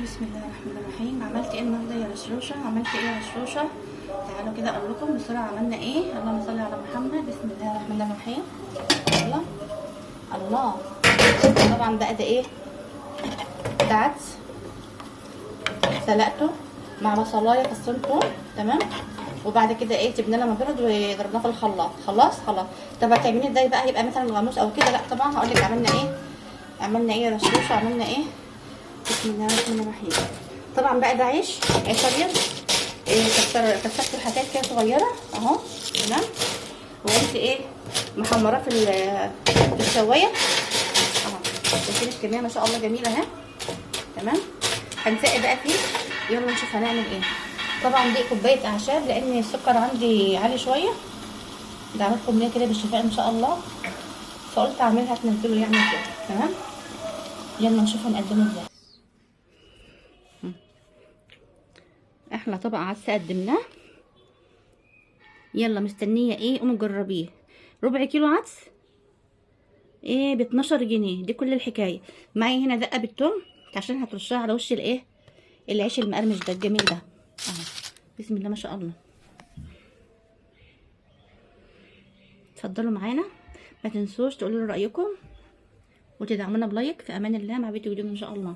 بسم الله الرحمن الرحيم. عملت ايه النهارده يا رشروشه؟ عملت ايه يا رشروشه؟ تعالوا كده اقول لكم بسرعه عملنا ايه. اللهم صل على محمد. بسم الله الرحمن الرحيم. الله الله. طبعا بقى ده ايه؟ ده عدس سلقته مع بصلايه فصين توم، تمام. وبعد كده ايه، سيبنا لما برد وضربناه في الخلاط. خلاص. طب هتعملي ازاي بقى؟ يبقى مثلا غاموس او كده؟ لا طبعا هقول لك عملنا ايه يا رشروشه. عملنا ايه؟ بسم الله الرحمن الرحيم. طبعا بقى ده عيش ابيض، كسرته حاجات كده صغيره اهو، تمام. وقلت ايه، محمراه في الشوايه اهو. شايفين الكميه ما شاء الله جميله اهي، تمام. هنسقي بقى فيه. يلا نشوف هنعمل ايه. طبعا دي كوبايه اعشاب لان السكر عندي عالي شويه. ده عملت كميه كده بالشفاء ان شاء الله، فقلت اعملها تنزله يعني كده، تمام. يلا نشوف هنقدمه ازاي. احلى طبق عدس قدمناه. يلا مستنيه ايه؟ قوموا جربيه. ربع كيلو عدس ايه ب 12 جنيه. دي كل الحكايه. معايا هنا دقه بالثوم عشان هترشها على وش الايه، العيش المقرمش ده الجميل ده اهو. بسم الله ما شاء الله. اتفضلوا معانا. ما تنسوش تقولوا رايكم وتدعمونا بلايك. في امان الله. مع فيديو جديد ان شاء الله.